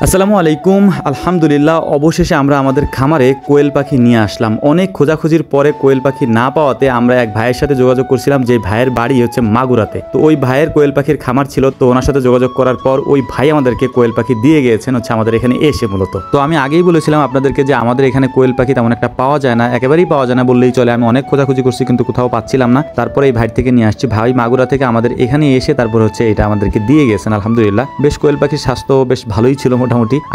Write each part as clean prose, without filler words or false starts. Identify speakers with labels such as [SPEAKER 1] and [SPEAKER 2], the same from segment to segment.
[SPEAKER 1] আসসালামু আলাইকুম। আলহামদুলিল্লাহ, অবশেষে আমরা আমাদের খামারে কোয়েল পাখি নিয়ে আসলাম। অনেক খোঁজাখুঁজির পরে কোয়েল পাখি না পাওয়াতে আমরা এক ভাইয়ের সাথে যোগাযোগ করছিলাম, যে ভাইয়ের বাড়ি হচ্ছে মাগুরাতে। তো ওই ভাইয়ের কোয়েল পাখির খামার ছিল, তো ওনার সাথে যোগাযোগ করার পর ওই ভাই আমাদেরকে কোয়েল পাখি দিয়ে গিয়েছেন হচ্ছে আমাদের এখানে এসে মূলত। তো আমি আগেই বলেছিলাম আপনাদেরকে যে আমাদের এখানে কোয়েল পাখি তেমন একটা পাওয়া যায় না, একেবারেই পাওয়া যায় না বললেই চলে। আমি অনেক খোঁজাখুঁজি করছি কিন্তু কোথাও পাচ্ছিলাম না। তারপরে এই ভাইয়ের থেকে নিয়ে আসছি। ভাই মাগুরা থেকে আমাদের এখানে এসে তারপর হচ্ছে এটা আমাদেরকে দিয়ে গেছেন। আলহামদুলিল্লাহ, বেশ কোয়েল পাখির স্বাস্থ্য বেশ ভালোই ছিল মোটামুটি।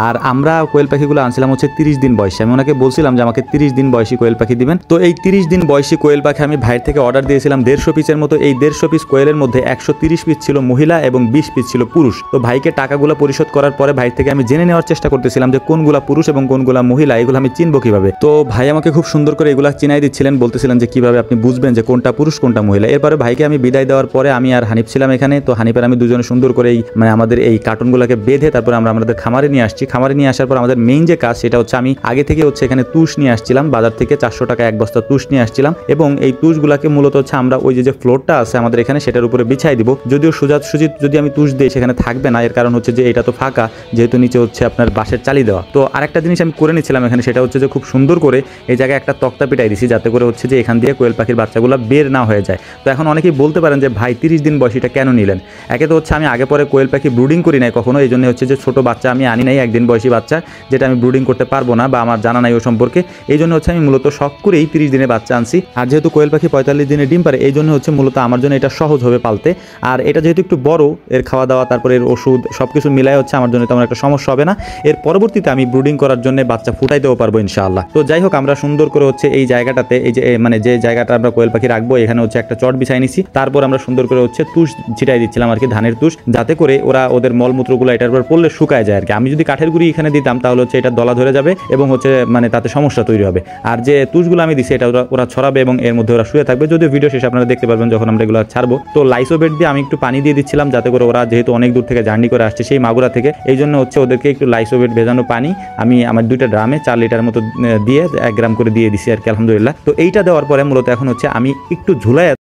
[SPEAKER 1] আর আমরা কোয়েল পাখিগুলো আনছিলাম হচ্ছে 30 দিন বয়সী। আমি ওনাকে বলছিলাম যে আমাকে 30 দিন বয়সী কোয়েল পাখি দিবেন। তো এই 30 দিন বয়সী কোয়েল পাখি আমি ভাইয়ের থেকে অর্ডার দিয়েছিলাম 150 পিসের মতো। এই 150 পিস কোয়েলের মধ্যে 130 পিস ছিল মহিলা এবং 20 পিস ছিল পুরুষ। তো ভাইকে টাকাগুলো পরিশোধ করার পরে ভাই থেকে আমি জেনে নেওয়ার চেষ্টা করতেছিলাম যে কোনগুলা পুরুষ এবং কোনগুলা মহিলা, এগুলো আমি চিনবো কিভাবে। তো ভাই আমাকে খুব সুন্দর করে এগুলা চিনাই দিচ্ছিলেন, বলতেছিলেন যে কিভাবে আপনি বুঝবেন যে কোনটা পুরুষ কোনটা মহিলা। এরপরে ভাইকে আমি বিদায় দেওয়ার পরে আমি আর হানিফ ছিলাম এখানে। তো হানিফের আমি দুজনে সুন্দর করে মানে আমাদের এই কার্টুনগুলোকে বেঁধে তারপর আমরা আমাদের খামারে নিয়ে আসছি। খামারে নিয়ে আসার পর আমাদের মেইন যে কাজ সেটা হচ্ছে আমি আগে থেকে হচ্ছে এখানে তুষ নিয়ে আসছিলাম বাজার থেকে। 400 টাকা এক বস্তা তুষ নিয়ে আসছিলাম এবং এই তুষগুলাকে মূলত হচ্ছে আমরা ওই যে ফ্লোরটা আছে আমাদের এখানে সেটার উপরে বিছাই দিব। যদিও সোজাসুজি যদি আমি তুষ দিই সেখানে থাকবে না, এর কারণ হচ্ছে যে এটা তো ফাঁকা, যেহেতু নিচে হচ্ছে আপনার বাঁশের চালি দেওয়া। তো আরেকটা জিনিস আমি করে নিচ্ছিলাম এখানে, সেটা হচ্ছে যে খুব সুন্দর করে এই জায়গায় একটা তক্তা পিটাই দিছি, যাতে করে হচ্ছে যে এখান দিয়ে কোয়েল পাখির বাচ্চাগুলো বের না হয়ে যায়। তো এখন অনেকেই বলতে পারেন যে ভাই 30 দিন বয়সীটা কেন নিলেন? একে তো হচ্ছে আমি আগে পরে কোয়েল পাখি ব্রুডিং করি নাই কখনো, এই জন্য হচ্ছে যে ছোট বাচ্চা আমি আনি নাই, একদিন বয়সী বাচ্চা, যেটা আমি ব্রুডিং করতে পারবো না বা আমার জানা নাই ও সম্পর্কে। এই জন্য হচ্ছে আমি মূলত শখ করেই 30 দিনের বাচ্চা আনছি। আর যেহেতু কোয়েল পাখি 45 দিনে ডিম পারে, এই জন্য হচ্ছে মূলত আমার জন্য এটা সহজ হবে পালতে। আর এটা যেহেতু একটু বড়, এর খাওয়া দাওয়া তারপরে এর ওষুধ সবকিছু মিলাই হচ্ছে আমার জন্য তেমন একটা সমস্যা হবে না। এর পরবর্তীতে আমি ব্রুডিং করার জন্য বাচ্চা ফুটাইতেও পারবো ইনশাআল্লাহ। তো যাই হোক, আমরা সুন্দর করে হচ্ছে এই জায়গাটাতে এই যে মানে যে জায়গাটা আমরা কোয়েল পাখি রাখবো এখানে হচ্ছে একটা চট বিছাই নিছি। তারপর আমরা সুন্দর করে হচ্ছে তুষ ছিটাই দিচ্ছিলাম আর কি, ধানের তুষ, যাতে করে ওরা ওদের মলমূত্রগুলো এটার উপর পড়লে শুকায় যায় আর কি। আমি যদি কাঠের গুঁড়ি এখানে দিতাম তাহলে হচ্ছে এটা দলা ধরে যাবে এবং হচ্ছে মানে তাতে সমস্যা তৈরি হবে। আর যে তুষগুলো আমি দিচ্ছি এটা ওরা ছড়াবে এবং এর মধ্যে ওরা শুয়ে থাকবে। যদিও ভিডিও শেষে আপনারা দেখতে পারবেন যখন আমরা এগুলো ছাড়বো। তো লাইসোবেট দিয়ে আমি একটু পানি দিয়ে দিচ্ছিলাম, যাতে করে ওরা যেহেতু অনেক দূর থেকে জার্নি করে আসছে সেই মাগুরা থেকে, এই জন্য হচ্ছে ওদেরকে একটু লাইসোবেট ভেজানো পানি আমি আমার 2টা ড্রামে 4 লিটার মতো দিয়ে 1 গ্রাম করে দিয়ে দিছি আর কি। আলহামদুলিল্লাহ। তো এইটা দেওয়ার পরে মূলত এখন হচ্ছে আমি একটু ঝুলাই